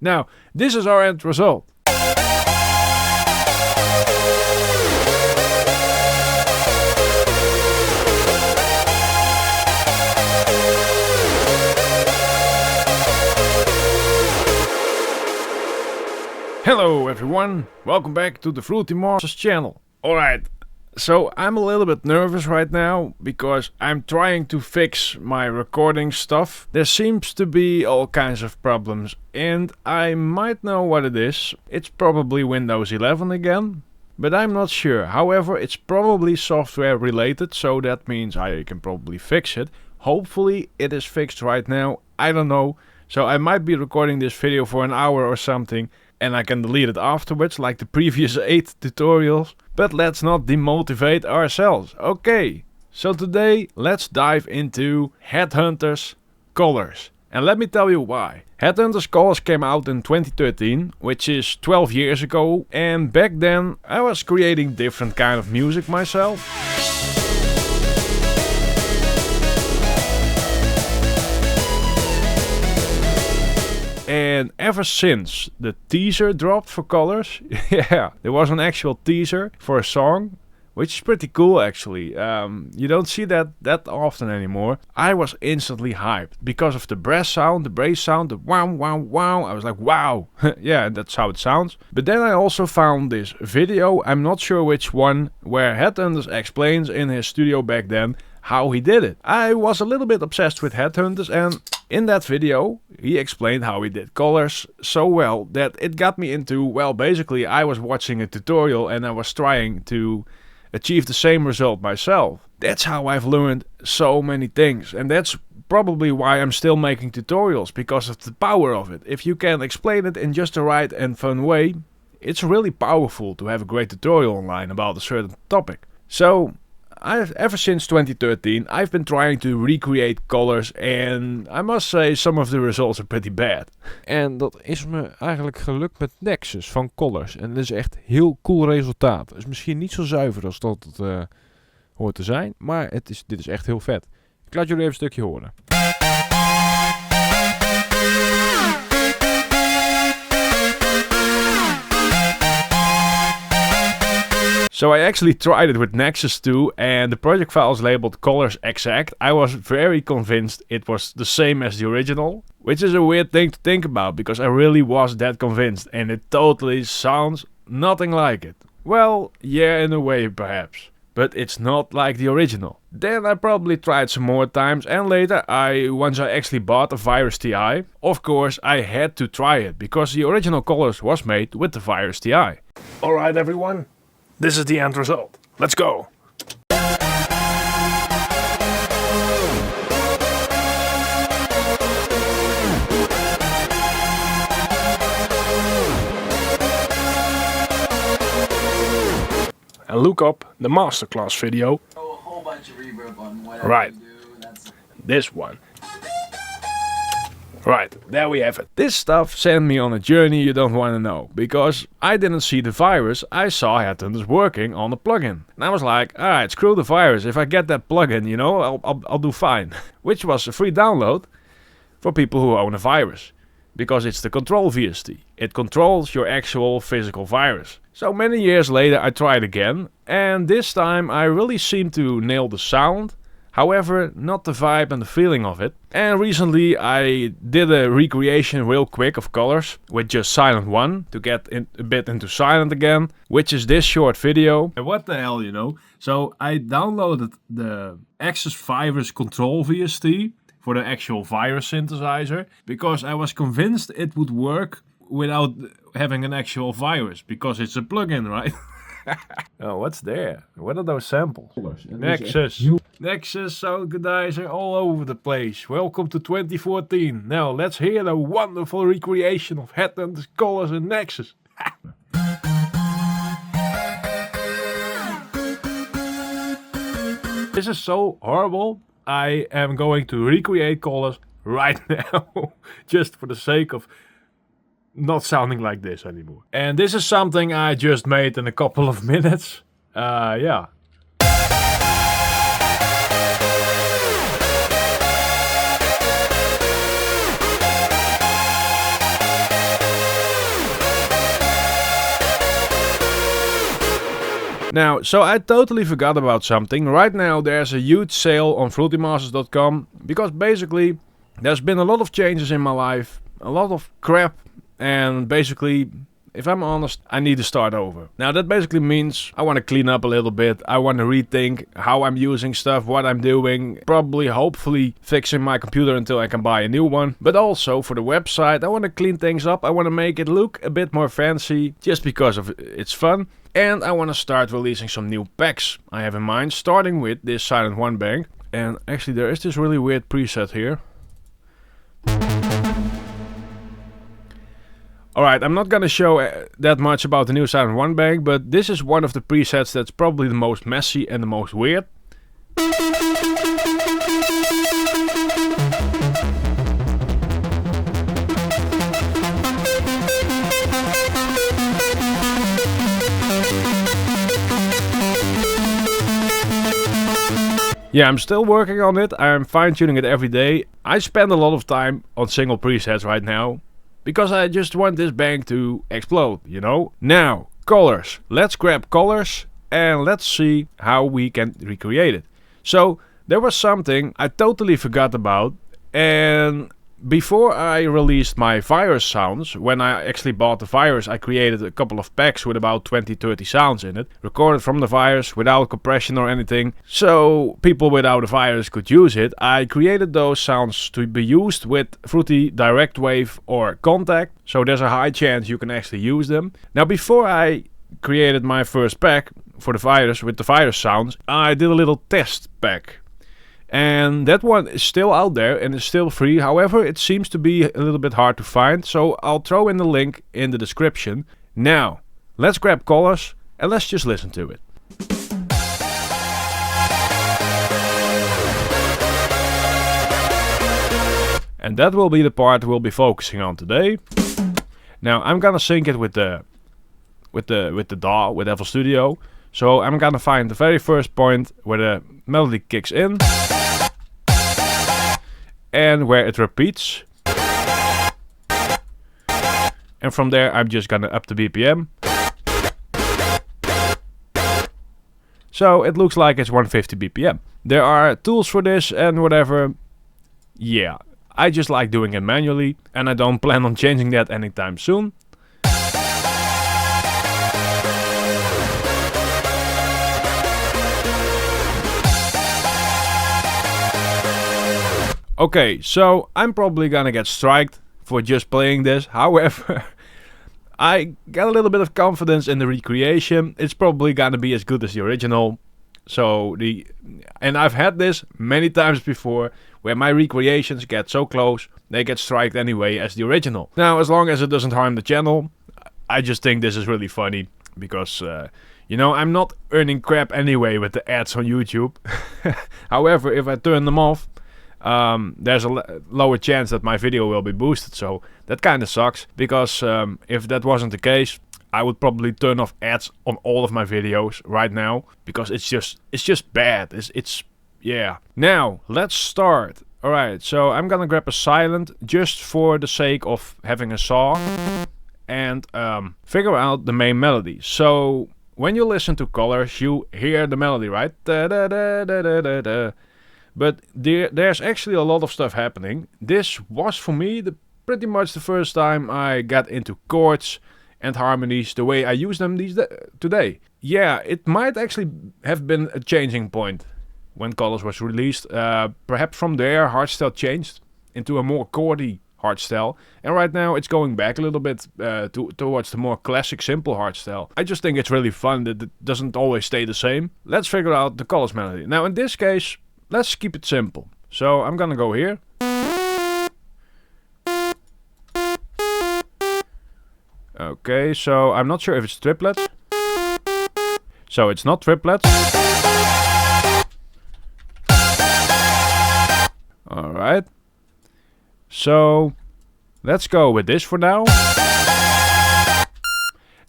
Now, this is our end result. Hello everyone, welcome back to the Fruitymasterz channel. Alright, so I'm a little bit nervous right now because I'm trying to fix my recording stuff. There seems to be all kinds of problems and I might know what it is. It's probably Windows 11 again, but I'm not sure. However, it's probably software related, so that means I can probably fix it. Hopefully it is fixed right now, I don't know. So I might be recording this video for an hour or something and I can delete it afterwards like the previous 8 tutorials. But let's not demotivate ourselves. Okay, so today let's dive into Headhunter's Colors. And let me tell you why. Headhunter's Colors came out in 2013, which is 12 years ago. And back then I was creating different kind of music myself. And ever since the teaser dropped for Colors, yeah, there was an actual teaser for a song, which is pretty cool actually. You don't see that often anymore. I was instantly hyped because of the brass sound, the bass sound, the wow, wow, wow. I was like, wow, yeah, that's how it sounds. But then I also found this video, I'm not sure which one, where Headhunters explains in his studio back then how he did it. I was a little bit obsessed with Headhunters, and in that video he explained how he did Colors so well that it got me into, well, basically I was watching a tutorial and I was trying to achieve the same result myself. That's how I've learned so many things, and that's probably why I'm still making tutorials, because of the power of it. If you can explain it in just the right and fun way, it's really powerful to have a great tutorial online about a certain topic. So ever since 2013 I've been trying to recreate Colors and I must say some of the results are pretty bad. En dat is me eigenlijk gelukt met Nexus van Colors. En dat is echt heel cool resultaat. Het is misschien niet zo zuiver als dat het hoort te zijn, maar dit is echt heel vet. Ik laat jullie even een stukje horen. So I actually tried it with Nexus 2 and the project file is labeled Colors Exact. I was very convinced it was the same as the original, which is a weird thing to think about because I really was that convinced and it totally sounds nothing like it. Well, yeah, in a way perhaps, but it's not like the original. Then I probably tried some more times and later once I actually bought a Virus Ti, of course I had to try it because the original Colors was made with the Virus Ti. Alright everyone. This is the end result. Let's go! And look up the masterclass video. A whole bunch of reverb on whatever right. you do. That's this one. Right, there we have it. This stuff sent me on a journey you don't want to know, because I didn't see the virus, I saw Headhunters working on the plugin. And I was like, alright, screw the virus, if I get that plugin, you know, I'll do fine. Which was a free download for people who own a virus, because it's the control VST. It controls your actual physical virus. So many years later I tried again, and this time I really seemed to nail the sound. However, not the vibe and the feeling of it. And recently I did a recreation real quick of Colors with just Silent 1 to get a bit into Silent again, which is this short video. And what the hell, you know? So I downloaded the Access Virus Control VST for the actual virus synthesizer because I was convinced it would work without having an actual virus, because it's a plugin, right? Oh, what's there? What are those samples? Nexus, Soundgodizer, all over the place. Welcome to 2014. Now let's hear the wonderful recreation of Headhunters, Colors and Nexus. This is so horrible. I am going to recreate Colors right now. Just for the sake of not sounding like this anymore. And this is something I just made in a couple of minutes. Yeah. Now, so I totally forgot about something. Right now there's a huge sale on Fruitymasterz.com because basically there's been a lot of changes in my life, a lot of crap, and basically, if I'm honest, I need to start over. Now that basically means I want to clean up a little bit. I want to rethink how I'm using stuff, what I'm doing. Probably, hopefully, fixing my computer until I can buy a new one. But also for the website, I want to clean things up. I want to make it look a bit more fancy just because of it's fun. And I want to start releasing some new packs I have in mind, starting with this Silent One Bank. And actually there is this really weird preset here. Alright, I'm not gonna show that much about the new Silent One Bank, but this is one of the presets that's probably the most messy and the most weird. Yeah, I'm still working on it, I'm fine-tuning it every day. I spend a lot of time on single presets right now, because I just want this bank to explode, you know? Now, colors. Let's grab colors and let's see how we can recreate it. So, there was something I totally forgot about, and before I released my virus sounds, when I actually bought the virus, I created a couple of packs with about 20-30 sounds in it, recorded from the virus without compression or anything, so people without a virus could use it. I created those sounds to be used with Fruity, DirectWave or Kontakt, so there's a high chance you can actually use them. Now before I created my first pack for the virus with the virus sounds, I did a little test pack. And that one is still out there and is still free. However, it seems to be a little bit hard to find, so I'll throw in the link in the description. Now, let's grab colors and let's just listen to it. And that will be the part we'll be focusing on today. Now, I'm gonna sync it with the DAW, with FL Studio. So I'm gonna find the very first point where the melody kicks in and where it repeats, and from there I'm just gonna up the BPM, so it looks like it's 150 BPM. There are tools for this and whatever. Yeah, I just like doing it manually and I don't plan on changing that anytime soon. Okay, so I'm probably gonna get striked for just playing this. However, I got a little bit of confidence in the recreation. It's probably gonna be as good as the original. And I've had this many times before, where my recreations get so close, they get striked anyway as the original. Now, as long as it doesn't harm the channel, I just think this is really funny, because you know, I'm not earning crap anyway with the ads on YouTube. However, if I turn them off, there's a lower chance that my video will be boosted, so that kind of sucks, because if that wasn't the case, I would probably turn off ads on all of my videos right now, because it's just bad. It's yeah. Now let's start. Alright, so I'm gonna grab a silent just for the sake of having a song and figure out the main melody. So when you listen to colors, you hear the melody, right? Da, da, da, da, da, da, da. But there's actually a lot of stuff happening. This was for me pretty much the first time I got into chords and harmonies the way I use them today. Yeah, it might actually have been a changing point when Colors was released. Perhaps from there hardstyle changed into a more chordy hardstyle, and right now it's going back a little bit towards the more classic simple hardstyle. I just think it's really fun that it doesn't always stay the same. Let's figure out the Colors melody. Now in this case, let's keep it simple. So I'm gonna go here. Okay, so I'm not sure if it's triplets. So it's not triplets. Alright. So let's go with this for now.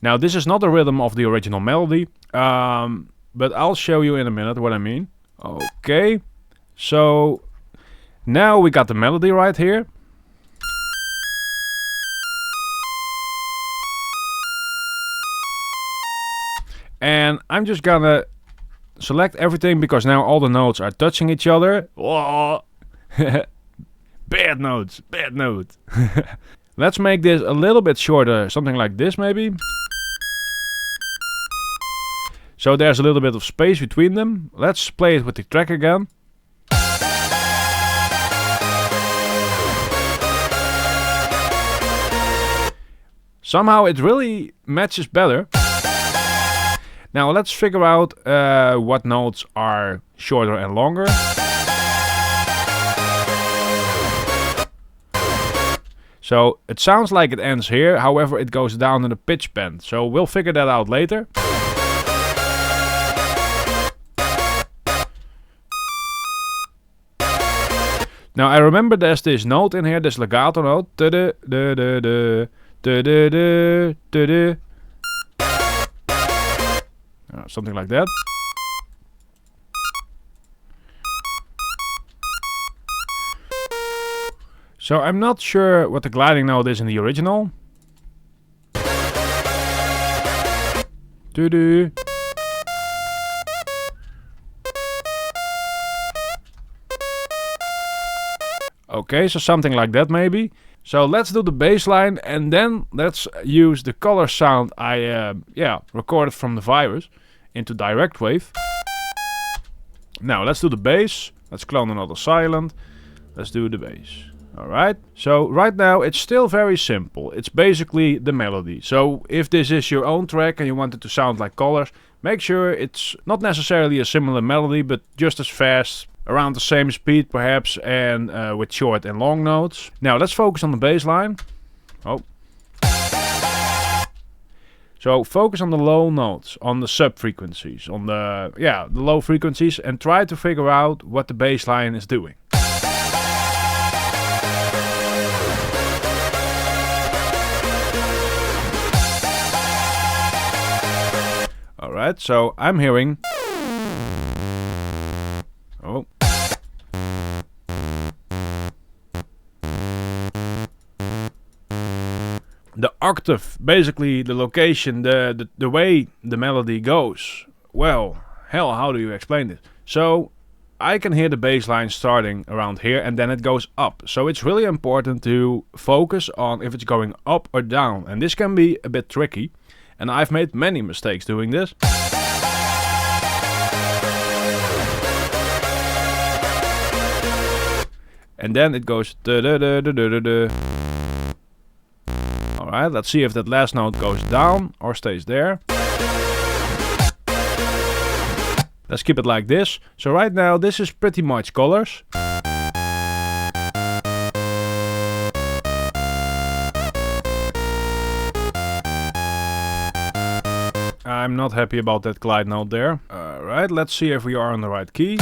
Now this is not the rhythm of the original melody, but I'll show you in a minute what I mean. Okay, so now we got the melody right here. And I'm just gonna select everything because now all the notes are touching each other. Whoa. Bad notes, bad note. Let's make this a little bit shorter, something like this maybe. So there's a little bit of space between them. Let's play it with the track again. Somehow it really matches better. Now let's figure out what notes are shorter and longer. So it sounds like it ends here, however it goes down in the pitch bend. So we'll figure that out later. Now I remember there's this note in here, this legato note. Something like that. So I'm not sure what the gliding note is in the original. Okay, so something like that maybe. So let's do the bass line and then let's use the color sound I recorded from the virus into DirectWave. Now let's do the bass. Let's clone another silent. Let's do the bass. Alright, so right now it's still very simple. It's basically the melody. So if this is your own track and you want it to sound like Colors, make sure it's not necessarily a similar melody, but just as fast, around the same speed perhaps, and with short and long notes. Now let's focus on the bass line. Oh. So focus on the low notes, on the sub frequencies, on the low frequencies, and try to figure out what the bass line is doing. Alright, so I'm hearing. Oh. The octave, basically the location, the way the melody goes. Well, hell, how do you explain this? So I can hear the bass line starting around here and then it goes up. So it's really important to focus on if it's going up or down. And this can be a bit tricky. And I've made many mistakes doing this. And then it goes Alright, let's see if that last note goes down or stays there. Let's keep it like this. So right now this is pretty much Colors. I'm not happy about that glide note there. Alright, let's see if we are on the right key.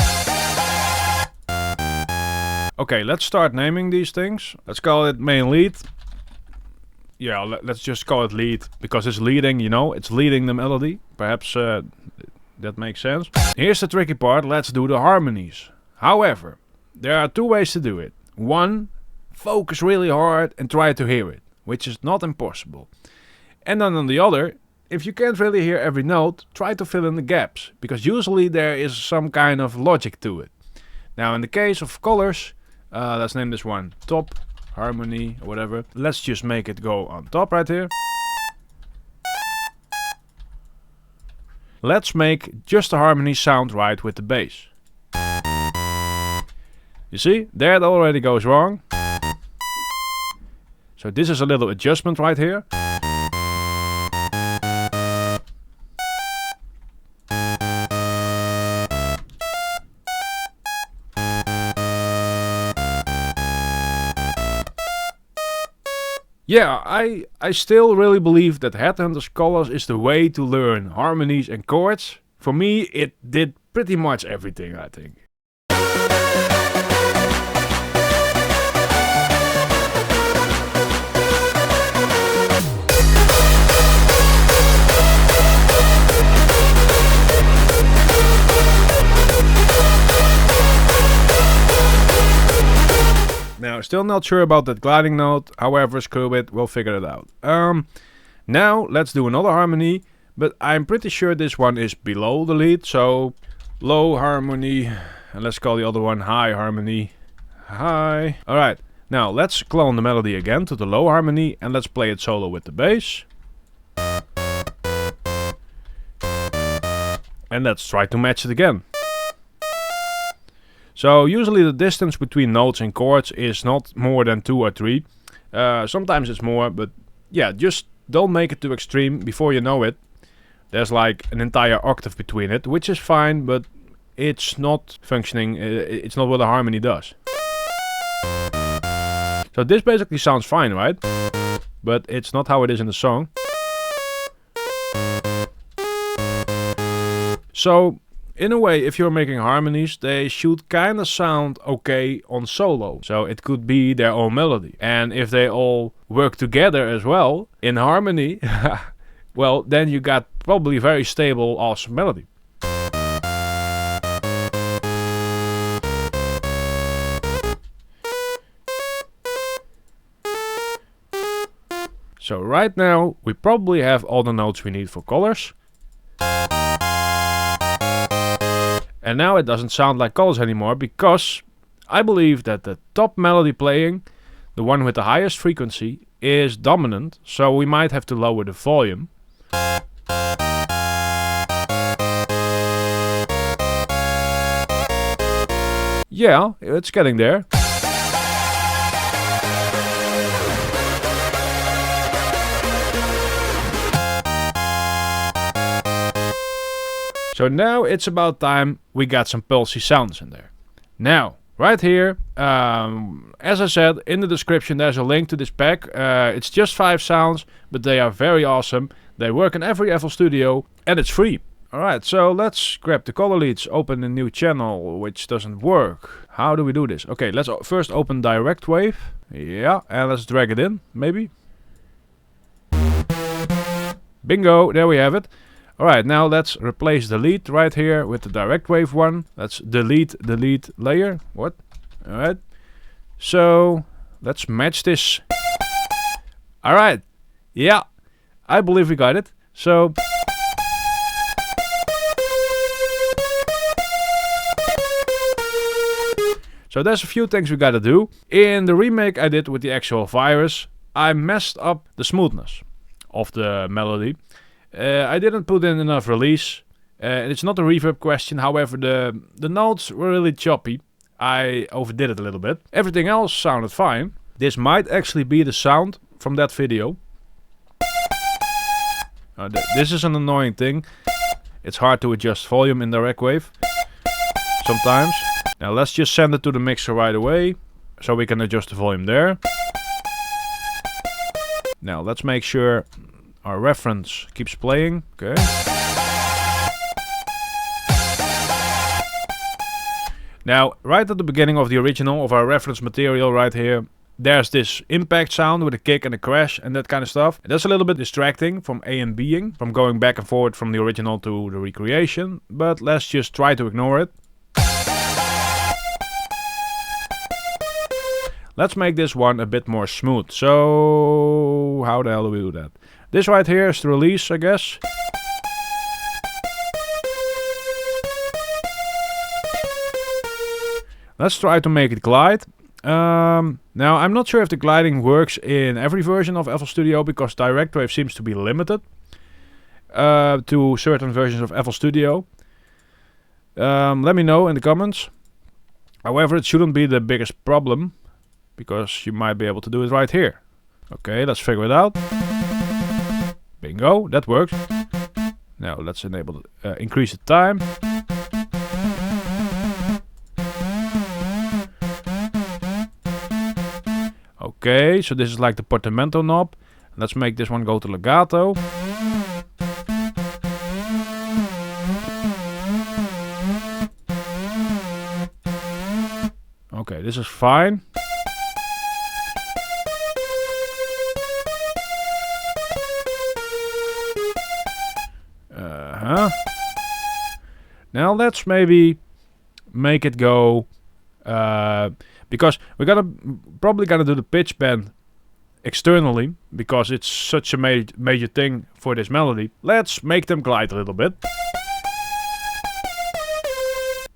Okay, let's start naming these things. Let's call it main lead. Yeah, let's just call it lead, because it's leading, you know, it's leading the melody. Perhaps that makes sense. Here's the tricky part, let's do the harmonies. However, there are two ways to do it. One, focus really hard and try to hear it, which is not impossible. And then on the other, if you can't really hear every note, try to fill in the gaps, because usually there is some kind of logic to it. Now in the case of Colors, let's name this one top, harmony, or whatever. Let's just make it go on top right here. Let's make just the harmony sound right with the bass. You see, there it already goes wrong. So this is a little adjustment right here. Yeah, I still really believe that Headhunter's Colors is the way to learn harmonies and chords. For me, it did pretty much everything, I think. Now, still not sure about that gliding note, however, screw it, we'll figure it out. Now, let's do another harmony, but I'm pretty sure this one is below the lead, so low harmony, and let's call the other one high harmony. High. Alright, now let's clone the melody again to the low harmony and let's play it solo with the bass. And let's try to match it again. So usually the distance between notes and chords is not more than 2 or 3. Sometimes it's more, but yeah, just don't make it too extreme. Before you know it, there's like an entire octave between it, which is fine, but it's not functioning, it's not what a harmony does. So this basically sounds fine, right? But it's not how it is in the song. So, in a way, if you're making harmonies, they should kind of sound okay on solo. So it could be their own melody. And if they all work together as well, in harmony, well, then you got probably very stable, awesome melody. So right now, we probably have all the notes we need for colors. And now it doesn't sound like colors anymore, because I believe that the top melody playing, the one with the highest frequency, is dominant, so we might have to lower the volume. Yeah, it's getting there. So now it's about time we got some pulsy sounds in there. Now, right here, as I said, in the description there's a link to this pack. It's just 5 sounds, but they are very awesome. They work in every FL Studio, and it's free. Alright, so let's grab the color leads, open a new channel, which doesn't work. How do we do this? Okay, let's first open DirectWave. Yeah, and let's drag it in, maybe. Bingo, there we have it. Alright, now let's replace the lead right here with the DirectWave one. Let's delete the lead layer. What? Alright. So, let's match this. Alright. Yeah, I believe we got it. So, there's a few things we gotta do. In the remake I did with the actual virus, I messed up the smoothness of the melody. I didn't put in enough release. It's not a reverb question, however the notes were really choppy. I overdid it a little bit. Everything else sounded fine. This might actually be the sound from that video. This is an annoying thing. It's hard to adjust volume in DirectWave sometimes. Now let's just send it to the mixer right away, so we can adjust the volume there. Now let's make sure our reference keeps playing. Okay. Now, right at the beginning of the original, of our reference material right here, there's this impact sound with a kick and a crash and that kind of stuff. And that's a little bit distracting from A and Bing, from going back and forward from the original to the recreation. But let's just try to ignore it. Let's make this one a bit more smooth. So, how the hell do we do that? This right here is the release, I guess. Let's try to make it glide. Now, I'm not sure if the gliding works in every version of FL Studio, because DirectWave seems to be limited to certain versions of FL Studio. Let me know in the comments. However, it shouldn't be the biggest problem, because you might be able to do it right here. Okay, let's figure it out. Bingo, that works. Now let's enable increase the time. Okay, so this is like the portamento knob. Let's make this one go to legato. Okay, this is fine. Now let's maybe make it go, because we're probably gonna do the pitch bend externally, because it's such a major thing for this melody. Let's make them glide a little bit.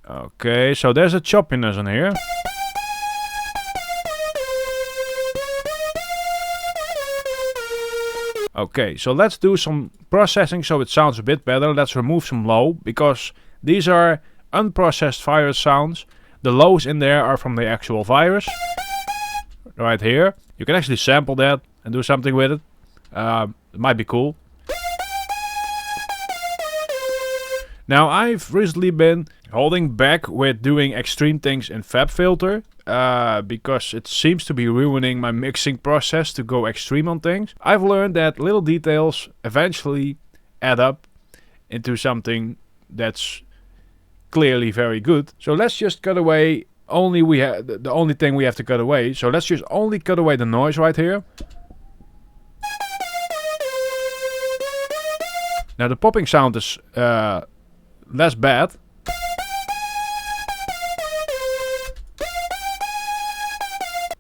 Okay, so there's a choppiness in here. Okay, so let's do some processing so it sounds a bit better. Let's remove some low, because these are unprocessed virus sounds. The lows in there are from the actual virus. Right here. You can actually sample that and do something with it. It might be cool. Now, I've recently been holding back with doing extreme things in FabFilter, because it seems to be ruining my mixing process to go extreme on things. I've learned that little details eventually add up into something that's clearly very good. So let's just cut away the only thing we have to cut away. So let's just only cut away the noise right here. Now the popping sound is less bad.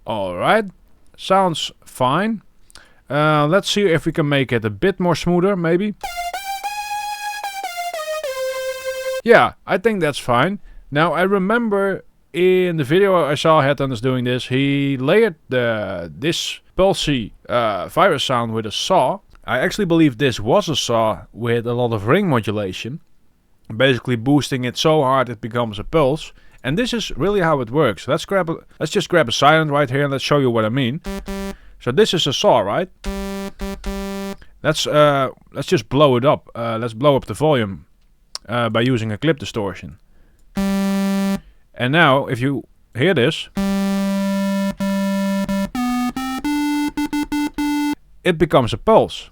Alright, sounds fine. Let's see if we can make it a bit more smoother, maybe. Yeah, I think that's fine. Now I remember in the video I saw Headhunters doing this, he layered this pulsy virus sound with a saw. I actually believe this was a saw with a lot of ring modulation, basically boosting it so hard it becomes a pulse. And this is really how it works. Let's just grab a silent right here and let's show you what I mean. So this is a saw, right? Let's just blow it up. Let's blow up the volume by using a clip distortion. And now, if you hear this, it becomes a pulse.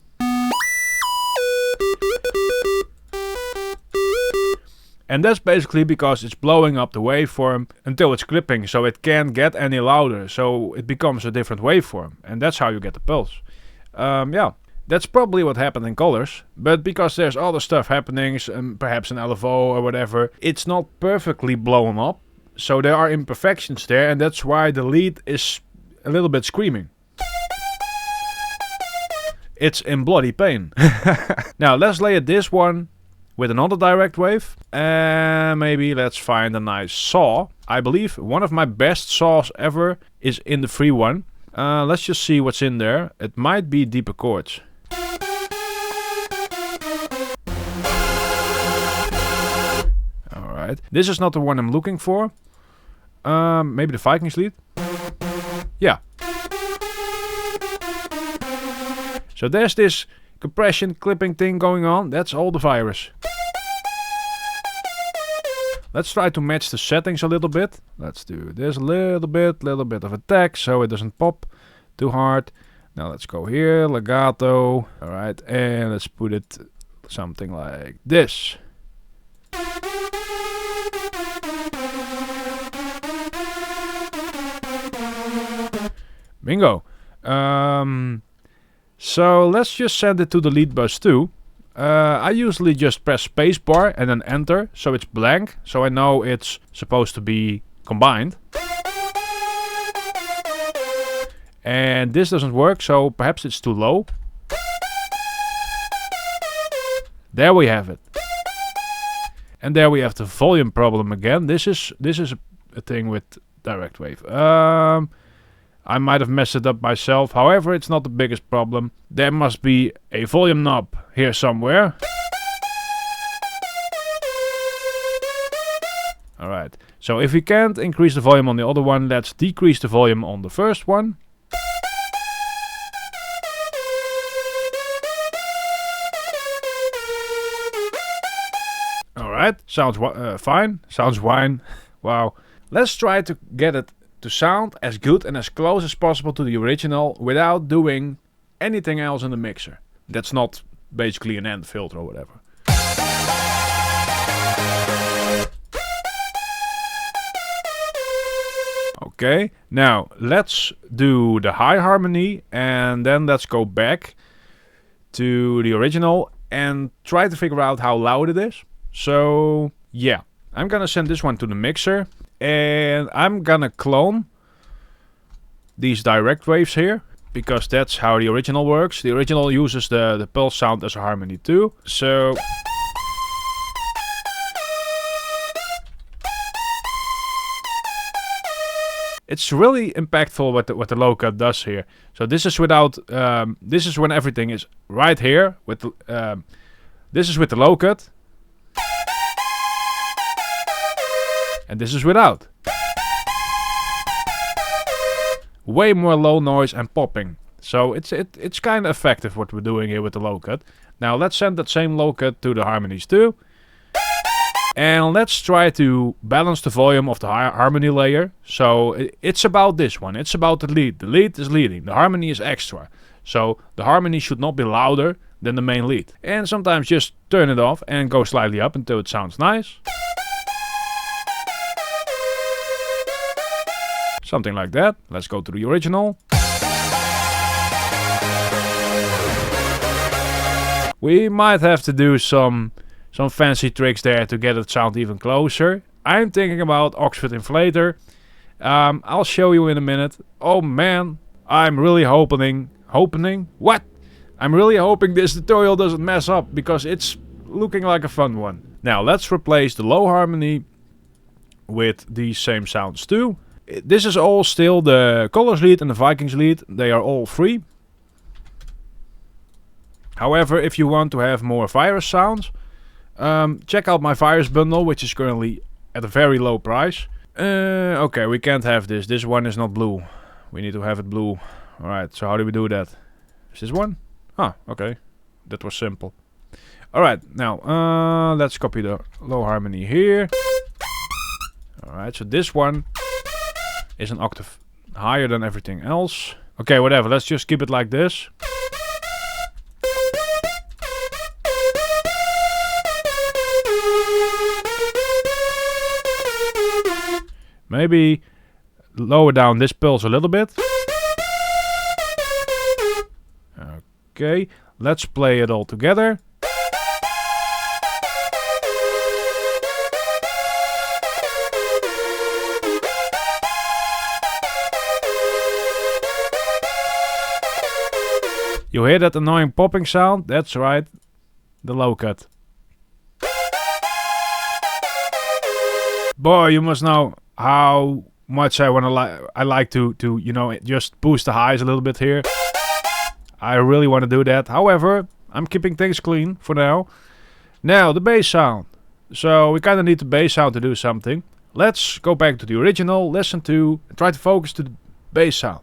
And that's basically because it's blowing up the waveform until it's clipping, so it can't get any louder, so it becomes a different waveform, and that's how you get the pulse. Yeah, that's probably what happened in Colors, but because there's other stuff happening, perhaps an LFO or whatever, it's not perfectly blown up, so there are imperfections there, and that's why the lead is a little bit screaming. It's in bloody pain. Now let's layer this one with another DirectWave, and maybe let's find a nice saw. I believe one of my best saws ever is in the free one. Let's just see what's in there. It might be deeper chords. Alright, this is not the one I'm looking for. Maybe the Vikings lead? Yeah. So there's this compression clipping thing going on. That's all the virus. Let's try to match the settings a little bit. Let's do this a little bit of attack so it doesn't pop too hard. Now let's go here, legato. Alright, and let's put it something like this. Bingo. So let's just send it to the lead bus too. I usually just press spacebar and then enter, so it's blank, so I know it's supposed to be combined. And this doesn't work, so perhaps it's too low. There we have it. And there we have the volume problem again. This is a thing with DirectWave. I might have messed it up myself, however it's not the biggest problem. There must be a volume knob here somewhere. Alright, so if we can't increase the volume on the other one, let's decrease the volume on the first one. Alright, sounds fine, sounds wine, wow. Let's try to get it to sound as good and as close as possible to the original without doing anything else in the mixer. That's not basically an end filter or whatever. Okay, now let's do the high harmony and then let's go back to the original and try to figure out how loud it is. So yeah, I'm gonna send this one to the mixer. And I'm gonna clone these direct waves here, because that's how the original works. The original uses the pulse sound as a harmony too. So it's really impactful what the low cut does here. So this is without. This is when everything is right here. With this is with the low cut, and this is without. Way more low noise and popping. So it's kind of effective what we're doing here with the low cut. Now let's send that same low cut to the harmonies too. And let's try to balance the volume of the harmony layer. So it's about this one. It's about the lead. The lead is leading. The harmony is extra. So the harmony should not be louder than the main lead. And sometimes just turn it off and go slightly up until it sounds nice. Something like that. Let's go to the original. We might have to do some fancy tricks there to get it sound even closer. I'm thinking about Oxford Inflator. I'll show you in a minute. Oh man, I'm really hoping this tutorial doesn't mess up, because it's looking like a fun one. Now let's replace the low harmony with these same sounds too. This is all still the Colors lead and the Vikings lead. They are all free. However, if you want to have more virus sounds, check out my virus bundle, which is currently at a very low price. Okay, we can't have this. This one is not blue. We need to have it blue. Alright, so how do we do that? Is this one? Ah, okay. That was simple. Alright, now let's copy the low harmony here. Alright, so this one is an octave higher than everything else. Okay, whatever. Let's just keep it like this. Maybe lower down this pulse a little bit. Okay, let's play it all together. You hear that annoying popping sound? That's right, the low cut. Boy, you must know how much I like to you know, just boost the highs a little bit here. I really want to do that. However, I'm keeping things clean for now. Now the bass sound. So we kind of need the bass sound to do something. Let's go back to the original, listen to, try to focus to the bass sound.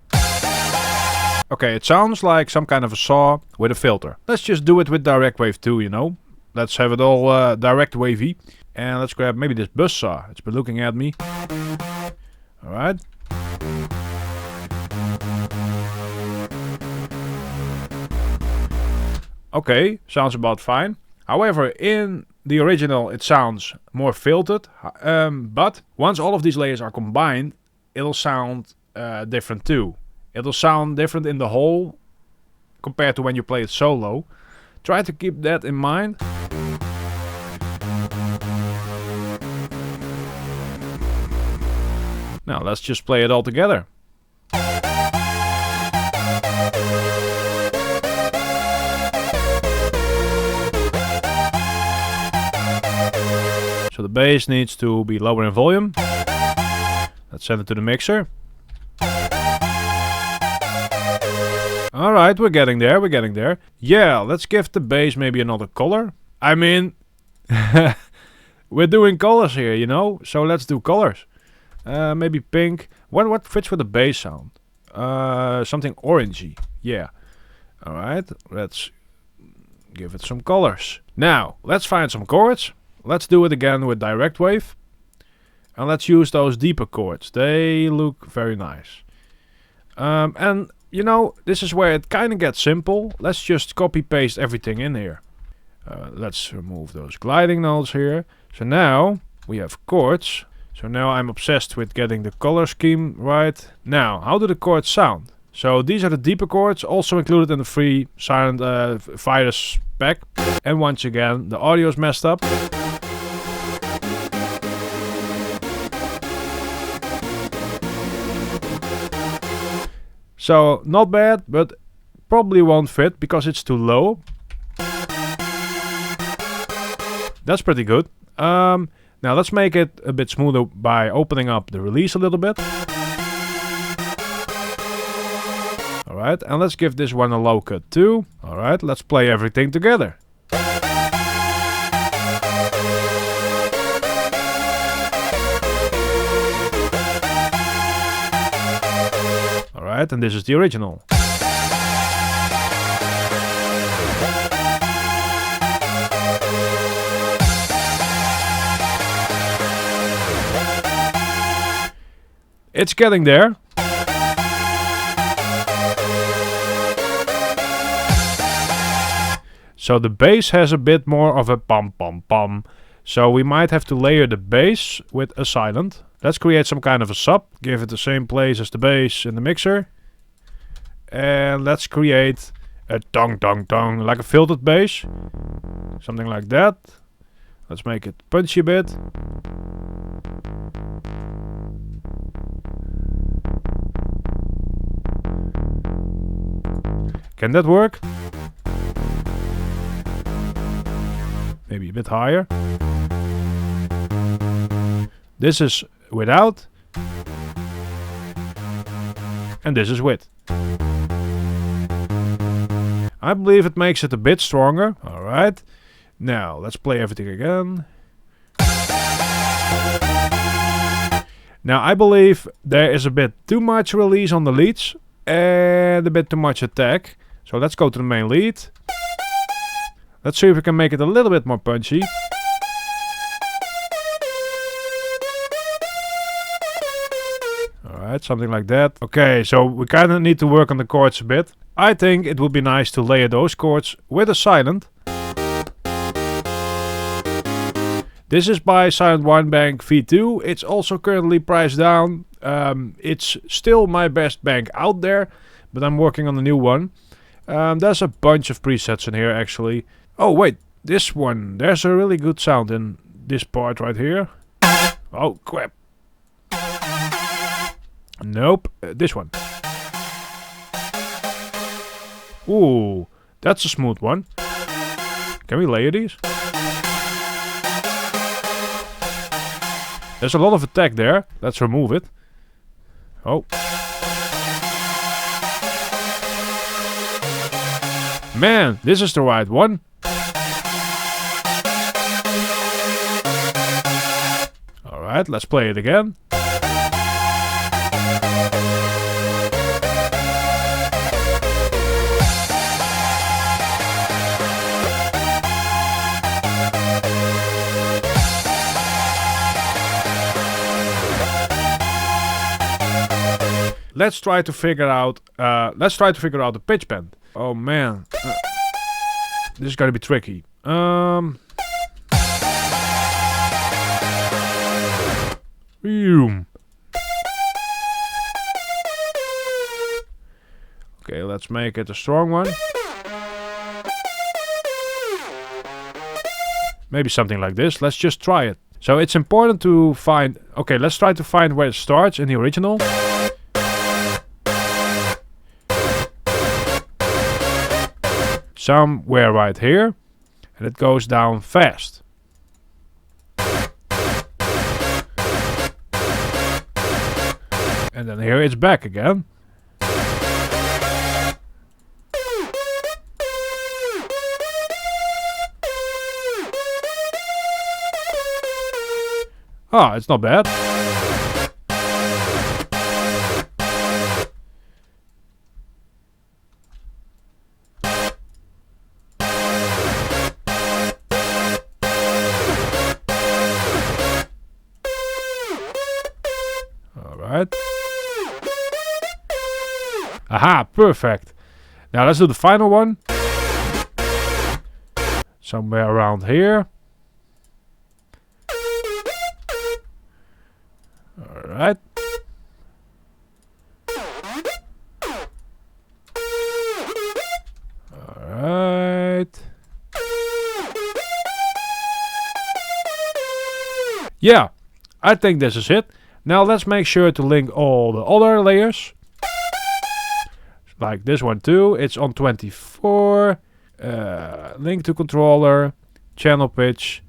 Okay, it sounds like some kind of a saw with a filter. Let's just do it with DirectWave too, you know. Let's have it all DirectWavy. And let's grab maybe this buzzsaw. It's been looking at me. Alright. Okay, sounds about fine. However, in the original it sounds more filtered. But once all of these layers are combined, it'll sound different too. It'll sound different in the whole compared to when you play it solo. Try to keep that in mind. Now let's just play it all together. So the bass needs to be lower in volume. Let's send it to the mixer. Alright, we're getting there. Yeah, let's give the bass maybe another color. I mean, we're doing colors here, you know? So let's do colors. Maybe pink. What fits with the bass sound? Something orangey. Yeah. Alright, let's give it some colors. Now, let's find some chords. Let's do it again with DirectWave. And let's use those deeper chords. They look very nice. And, you know, this is where it kind of gets simple. Let's just copy-paste everything in here. Let's remove those gliding notes here. So now, we have chords. So now I'm obsessed with getting the color scheme right. Now, how do the chords sound? So these are the deeper chords, also included in the free silent virus pack. And once again, the audio is messed up. So not bad, but probably won't fit because it's too low. That's pretty good. Now let's make it a bit smoother by opening up the release a little bit. Alright, and let's give this one a low cut too. Alright, let's play everything together. Alright, and this is the original. It's getting there. So the bass has a bit more of a pum pum pum. So we might have to layer the bass with a silent. Let's create some kind of a sub. Give it the same place as the bass in the mixer. And let's create a tong tong tong, like a filtered bass. Something like that. Let's make it punchy a bit. Can that work? Maybe a bit higher. This is without. And this is with. I believe it makes it a bit stronger. Alright. Now, let's play everything again. Now, I believe there is a bit too much release on the leads. And a bit too much attack. So let's go to the main lead. Let's see if we can make it a little bit more punchy. Alright, something like that. Okay, so we kind of need to work on the chords a bit. I think it would be nice to layer those chords with a silent. This is by Silent One Bank V2. It's also currently priced down. It's still my best bank out there, but I'm working on a new one. There's a bunch of presets in here actually. Oh wait, this one. There's a really good sound in this part right here. Oh crap. Nope, this one. Ooh, that's a smooth one. Can we layer these? There's a lot of attack there. Let's remove it. Oh. Man, this is the right one. Alright, let's play it again. Let's try to figure out the pitch bend. Oh man. This is gonna be tricky. Okay, let's make it a strong one. Maybe something like this. Let's just try it. So it's important to find... Okay, let's try to find where it starts in the original. Somewhere right here. And it goes down fast. And then here it's back again. Ah, it's not bad. Alright. Aha, perfect. Now let's do the final one. Somewhere around here. Alright. Alright. Yeah, I think this is it. Now let's make sure to link all the other layers. like this one too. It's on 24. Link to controller, channel pitch.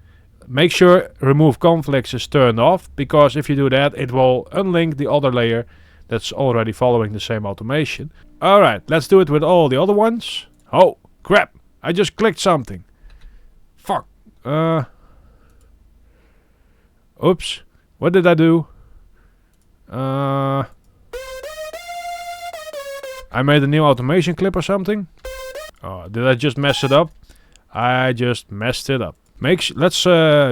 Make sure remove conflicts is turned off, because if you do that, it will unlink the other layer that's already following the same automation. Alright, let's do it with all the other ones. Oh, crap. I just clicked something. Fuck. Oops. What did I do? I made a new automation clip or something. Oh, did I just mess it up? I just messed it up. Let's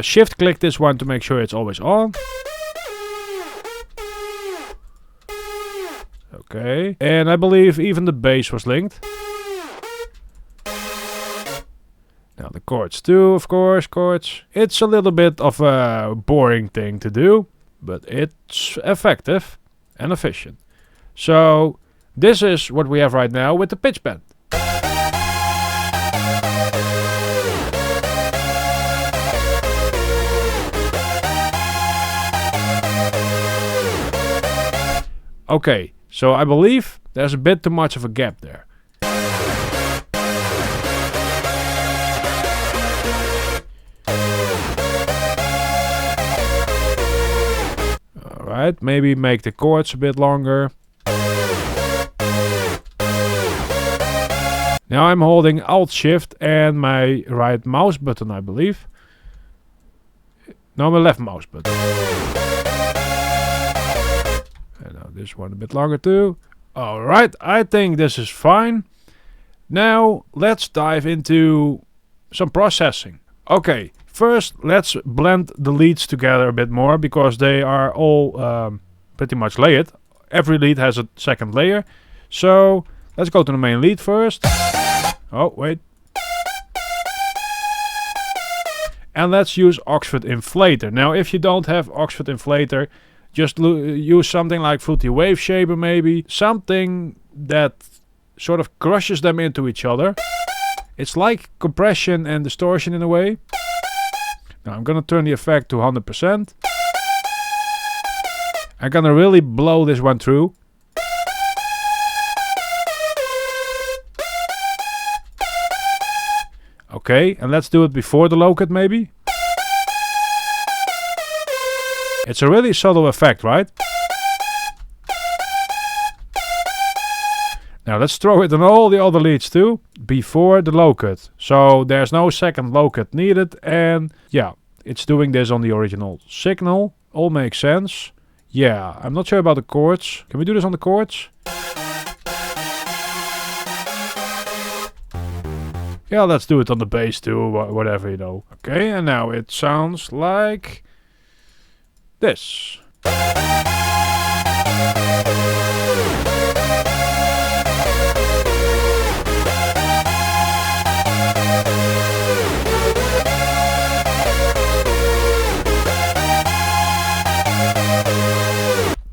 shift click this one to make sure it's always on. Okay. And I believe even the bass was linked. Now the chords too, of course, chords. It's a little bit of a boring thing to do, but it's effective and efficient. So this is what we have right now with the Pitchbend. Okay, so I believe there's a bit too much of a gap there. Alright, maybe make the chords a bit longer. Now I'm holding Alt-Shift and my right mouse button, I believe. No, my left mouse button. And now this one a bit longer too. Alright, I think this is fine. Now let's dive into some processing. Okay, first let's blend the leads together a bit more, because they are all pretty much layered. Every lead has a second layer. So let's go to the main lead first. Oh, wait. And let's use Oxford Inflator. Now, if you don't have Oxford Inflator, just use something like Fruitymasterz Shaper maybe. Something that sort of crushes them into each other. It's like compression and distortion in a way. Now I'm gonna turn the effect to 100%. I'm gonna really blow this one through. Okay, and let's do it before the low cut maybe. It's a really subtle effect, right? Now let's throw it on all the other leads too, before the low cut. So there's no second low cut needed, and yeah, it's doing this on the original signal. All makes sense. Yeah, I'm not sure about the chords. Can we do this on the chords? Yeah, let's do it on the bass too, whatever, you know. Okay, and now it sounds like this.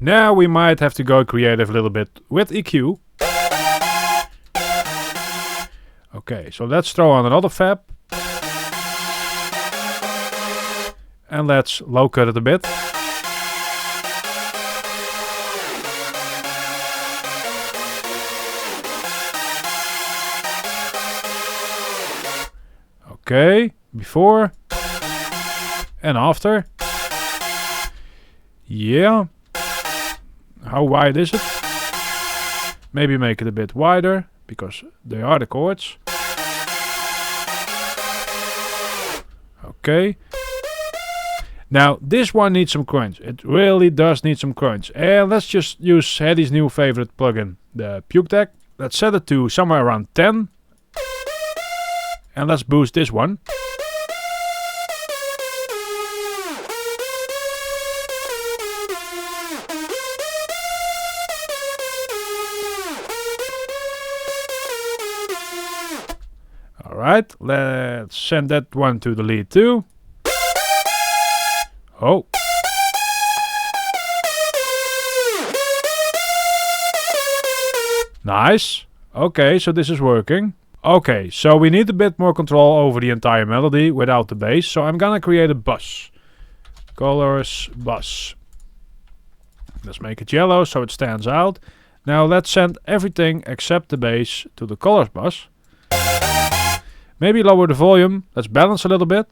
Now we might have to go creative a little bit with EQ. Okay, so let's throw on another fab. And let's low cut it a bit. Okay, before and after. Yeah. How wide is it? Maybe make it a bit wider, because they are the chords. Okay. Now this one needs some crunch. It really does need some crunch. And let's just use Heddy's new favorite plugin, the Kontakt. Let's set it to somewhere around 10. And let's boost this one. Alright, let's send that one to the lead too. Oh. Nice. Okay, so this is working. Okay, so we need a bit more control over the entire melody without the bass. So I'm gonna create a bus. Colors, bus. Let's make it yellow so it stands out. Now let's send everything except the bass to the colors bus. Maybe lower the volume. Let's balance a little bit.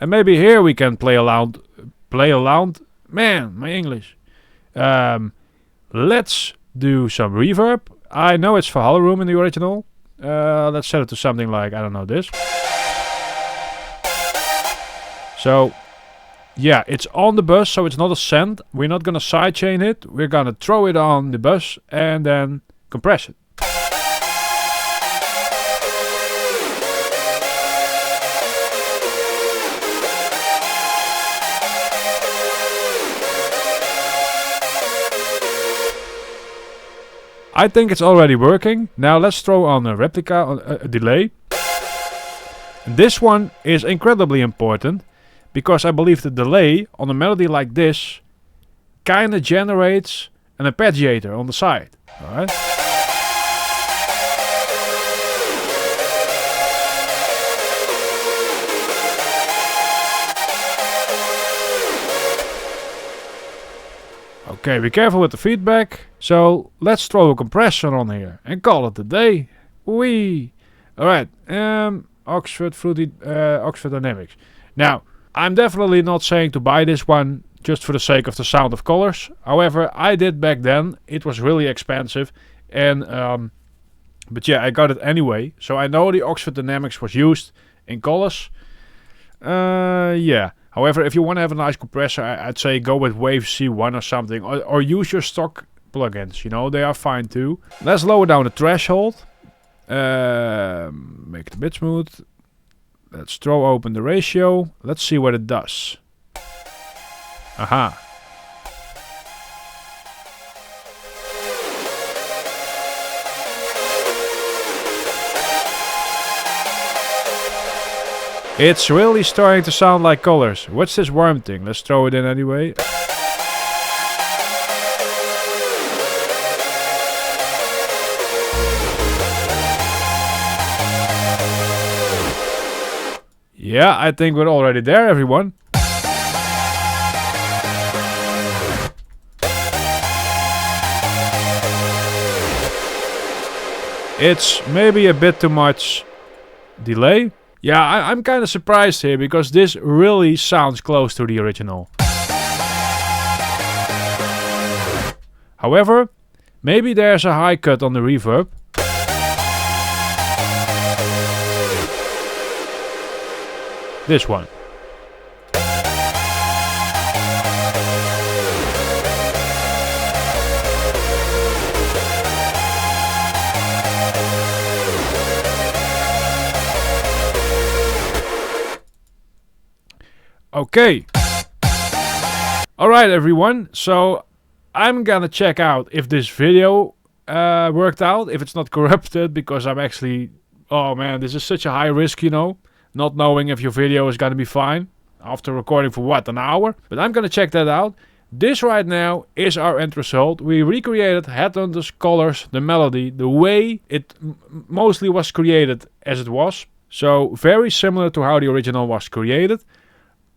And maybe here we can play around. Man, my English. Let's do some reverb. I know it's for hollow room in the original. Let's set it to something like, I don't know, this. So, yeah, it's on the bus, so it's not a send. We're not gonna sidechain it. We're gonna throw it on the bus and then compress it. I think it's already working. Now let's throw on a replica, a delay. And this one is incredibly important because I believe the delay on a melody like this kinda generates an arpeggiator on the side. Alright? Okay, be careful with the feedback. So let's throw a compressor on here and call it a day. Wee. Alright, Oxford Dynamics. Now, I'm definitely not saying to buy this one just for the sake of the sound of colors. However, I did back then. It was really expensive. And but yeah, I got it anyway. So I know the Oxford Dynamics was used in colors. Yeah. However, if you want to have a nice compressor, I'd say go with Wave C1 or something. Or use your stock plugins. You know, they are fine too. Let's lower down the threshold. Make it a bit smooth. Let's throw open the ratio. Let's see what it does. Aha. It's really starting to sound like colors. What's this worm thing? Let's throw it in anyway. Yeah, I think we're already there, everyone. It's maybe a bit too much delay. Yeah, I'm kind of surprised here because this really sounds close to the original. However, maybe there's a high cut on the reverb. This one. Okay. Alright everyone, so I'm gonna check out if this video worked out, if it's not corrupted, because I'm actually... Oh man, this is such a high risk, you know. Not knowing if your video is gonna be fine after recording for what, an hour? But I'm gonna check that out. This right now is our end result. We recreated Headhunters, colors, the melody, the way it mostly was created as it was. So very similar to how the original was created.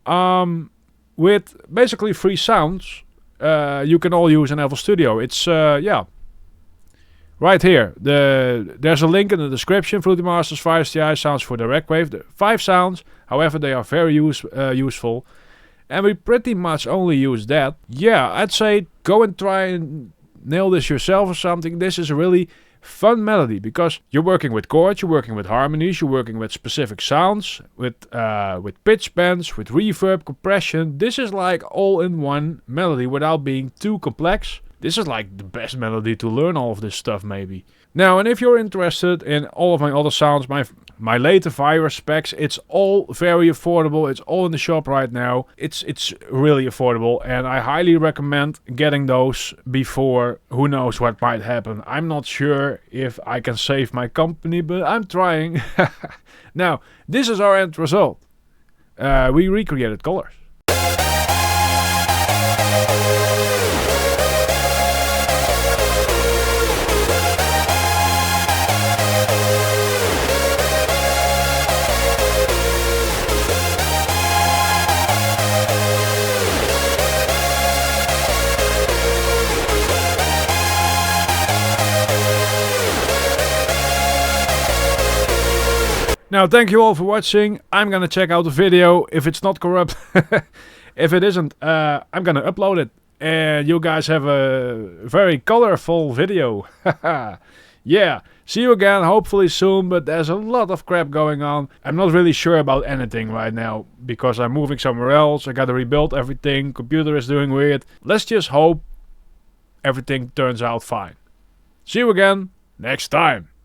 With basically free sounds you can all use in FL Studio. It's yeah, right here. There's a link in the description. Fruitymasterz 5 Ti sounds for DirectWave. The 5 sounds, however, they are very useful, and we pretty much only use that. Yeah, I'd say go and try and nail this yourself or something. This is a really fun melody because you're working with chords, you're working with harmonies, you're working with specific sounds, with pitchbends, with reverb, compression. This is like all in one melody without being too complex. This is like the best melody to learn all of this stuff maybe. Now, and if you're interested in all of my other sounds, my later virus specs, it's all very affordable. It's all in the shop right now. It's really affordable, and I highly recommend getting those before who knows what might happen. I'm not sure if I can save my company, but I'm trying. Now, this is our end result. We recreated colors. Now, thank you all for watching. I'm gonna check out the video if it's not corrupt. If it isn't, I'm gonna upload it. And you guys have a very colorful video. Yeah, see you again hopefully soon, but there's a lot of crap going on. I'm not really sure about anything right now, because I'm moving somewhere else. I gotta rebuild everything, computer is doing weird. Let's just hope everything turns out fine. See you again next time.